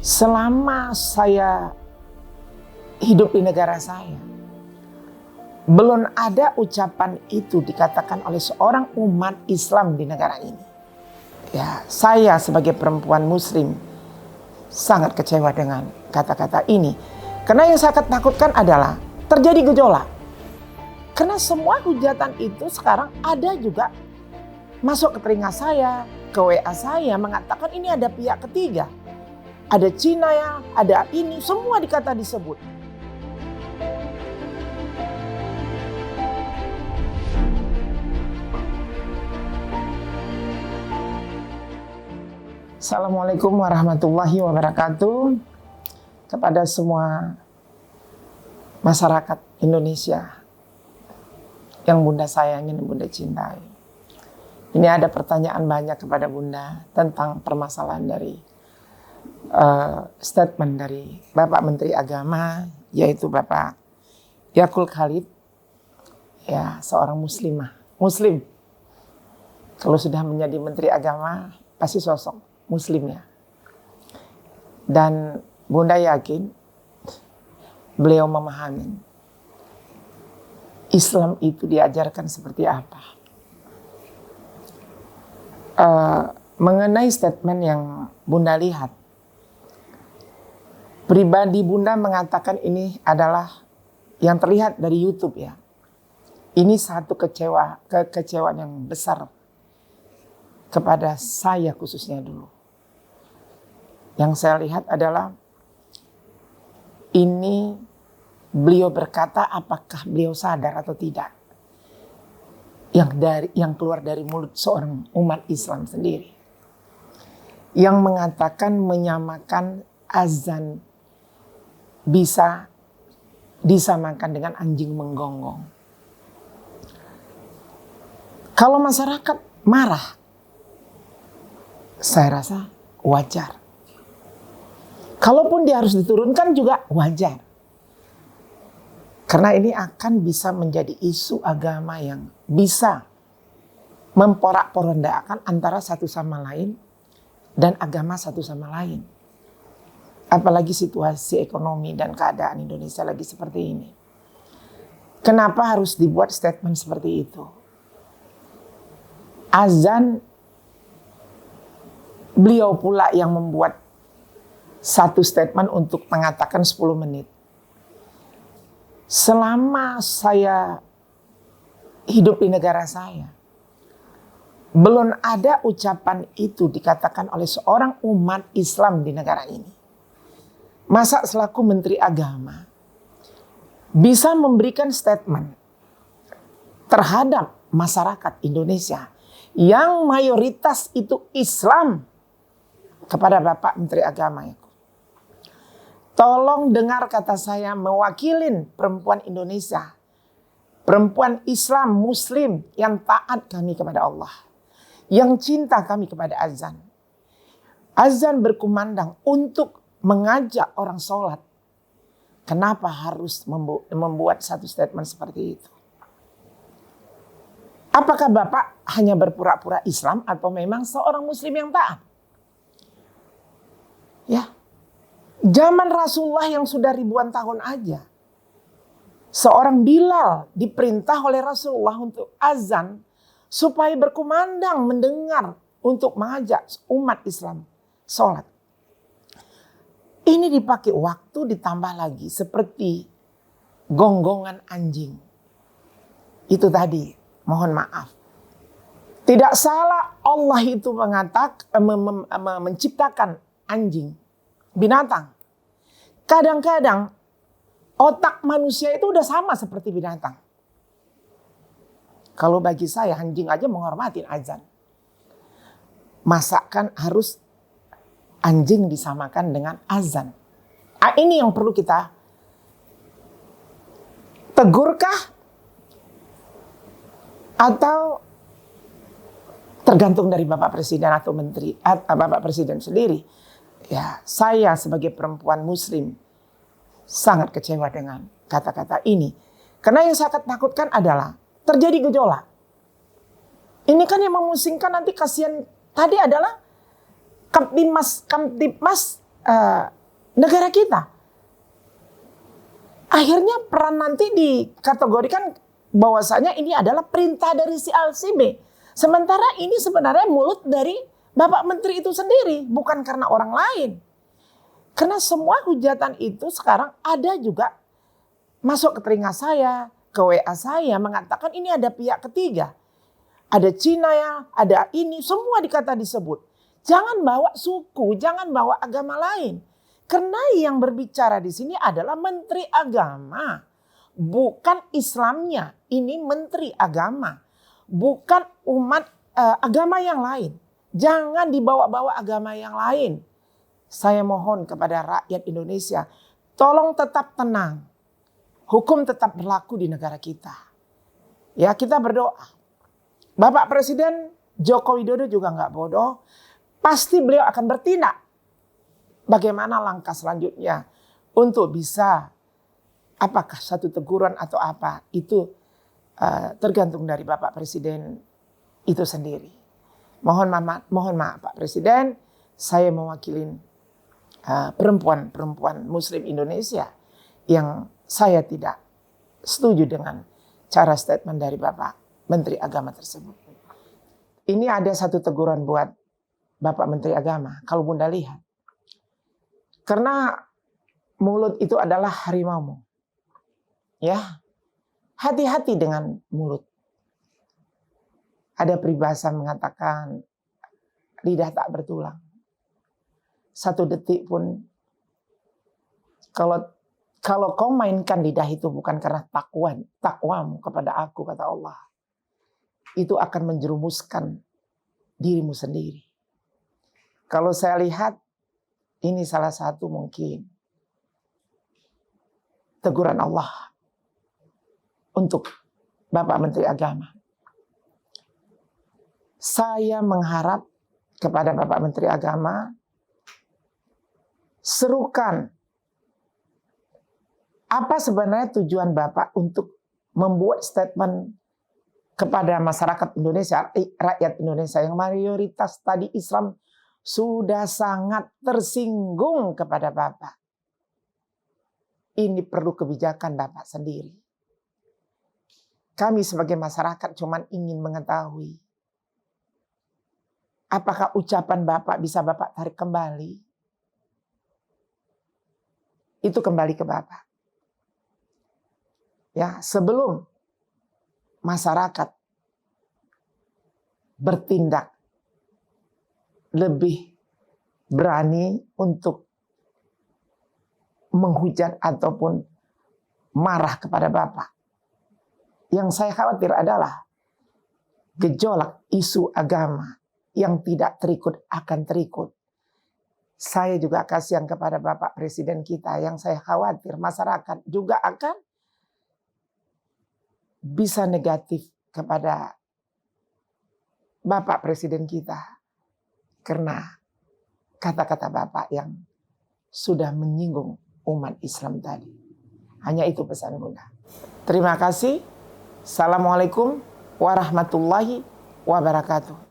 Selama saya hidup di negara saya, belum ada ucapan itu dikatakan oleh seorang umat Islam di negara ini. Ya, saya sebagai perempuan muslim sangat kecewa dengan kata-kata ini. Karena yang saya takutkan adalah terjadi gejolak. Karena semua hujatan itu sekarang ada juga masuk ke telinga saya, ke WA saya mengatakan ini ada pihak ketiga. Ada Cina ya, ada ini, semua dikata disebut. Assalamualaikum warahmatullahi wabarakatuh. Kepada semua masyarakat Indonesia yang Bunda sayangi dan Bunda cintai. Ini ada pertanyaan banyak kepada Bunda tentang permasalahan dari statement dari Bapak Menteri Agama, yaitu Bapak Yakul Khalid, ya seorang muslim. Kalau sudah menjadi Menteri Agama pasti sosok muslim ya. Dan Bunda yakin beliau memahami Islam itu diajarkan seperti apa. Mengenai statement yang Bunda lihat, pribadi Bunda mengatakan ini adalah yang terlihat dari YouTube ya. Ini satu kekecewaan yang besar kepada saya khususnya dulu. Yang saya lihat adalah ini beliau berkata apakah beliau sadar atau tidak. Yang keluar dari mulut seorang umat Islam sendiri. Yang mengatakan menyamakan azan bisa disamakan dengan anjing menggonggong. Kalau masyarakat marah, saya rasa wajar. Kalaupun dia harus diturunkan juga wajar. Karena ini akan bisa menjadi isu agama yang bisa memporak-porandakan antara satu sama lain dan agama satu sama lain. Apalagi situasi ekonomi dan keadaan Indonesia lagi seperti ini. Kenapa harus dibuat statement seperti itu? Azan, beliau pula yang membuat satu statement untuk mengatakan 10 menit. Selama saya hidup di negara saya, belum ada ucapan itu dikatakan oleh seorang umat Islam di negara ini. Masa selaku Menteri Agama bisa memberikan statement terhadap masyarakat Indonesia yang mayoritas itu Islam kepada Bapak Menteri Agama itu. Tolong dengar kata saya mewakilin perempuan Indonesia. Perempuan Islam, Muslim yang taat kami kepada Allah. Yang cinta kami kepada azan. Azan berkumandang untuk mengajak orang sholat. Kenapa harus membuat satu statement seperti itu? Apakah Bapak hanya berpura-pura Islam atau memang seorang Muslim yang taat? Ya. Zaman Rasulullah yang sudah ribuan tahun aja. Seorang Bilal diperintah oleh Rasulullah untuk azan. Supaya berkumandang mendengar untuk mengajak umat Islam sholat. Ini dipakai waktu ditambah lagi seperti gonggongan anjing. Itu tadi, mohon maaf. Tidak salah Allah itu menciptakan anjing. Binatang. Kadang-kadang otak manusia itu udah sama seperti binatang. Kalau bagi saya anjing aja menghormati azan. Masakan harus anjing disamakan dengan azan. Ini yang perlu kita tegurkah? Atau tergantung dari Bapak Presiden atau Menteri, atau Bapak Presiden sendiri. Ya, saya sebagai perempuan muslim sangat kecewa dengan kata-kata ini. Karena yang saya takutkan adalah terjadi gejolak. Ini kan yang memusingkan nanti kasihan tadi adalah Kamtibmas negara kita. Akhirnya peran nanti dikategorikan bahwasanya ini adalah perintah dari si A si B. Sementara ini sebenarnya mulut dari Bapak Menteri itu sendiri, bukan karena orang lain. Karena semua hujatan itu sekarang ada juga masuk ke telinga saya, ke WA saya mengatakan ini ada pihak ketiga. Ada Cina ya, ada ini, semua disebut. Jangan bawa suku, jangan bawa agama lain. Karena yang berbicara di sini adalah Menteri Agama. Bukan Islamnya, ini Menteri Agama. Bukan umat agama yang lain. Jangan dibawa-bawa agama yang lain. Saya mohon kepada rakyat Indonesia, tolong tetap tenang. Hukum tetap berlaku di negara kita. Ya, kita berdoa. Bapak Presiden Joko Widodo juga nggak bodoh. Pasti beliau akan bertindak. Bagaimana langkah selanjutnya untuk bisa, apakah satu teguran atau apa, itu tergantung dari Bapak Presiden itu sendiri. Mohon maaf Pak Presiden, saya mewakili perempuan Muslim Indonesia yang saya tidak setuju dengan cara statement dari Bapak Menteri Agama tersebut. Ini ada satu teguran buat Bapak Menteri Agama, kalau Bunda lihat. Karena mulut itu adalah harimaumu. Ya, hati-hati dengan mulut. Ada peribahasa mengatakan lidah tak bertulang. Satu detik pun kalau kau mainkan lidah itu bukan karena takwamu kepada aku, kata Allah, itu akan menjerumuskan dirimu sendiri. Kalau saya lihat ini salah satu mungkin teguran Allah untuk Bapak Menteri Agama. Saya mengharap kepada Bapak Menteri Agama, serukan apa sebenarnya tujuan Bapak untuk membuat statement kepada masyarakat Indonesia, rakyat Indonesia yang mayoritas tadi Islam sudah sangat tersinggung kepada Bapak. Ini perlu kebijakan Bapak sendiri. Kami sebagai masyarakat cuma ingin mengetahui, apakah ucapan Bapak bisa Bapak tarik kembali? Itu kembali ke Bapak. Ya, sebelum masyarakat bertindak lebih berani untuk menghujat ataupun marah kepada Bapak. Yang saya khawatir adalah gejolak isu agama yang tidak terikut akan terikut. Saya juga kasihan kepada Bapak Presiden kita, yang saya khawatir masyarakat juga akan bisa negatif kepada Bapak Presiden kita. Karena kata-kata Bapak yang sudah menyinggung umat Islam tadi. Hanya itu pesan Bunda. Terima kasih. Assalamualaikum warahmatullahi wabarakatuh.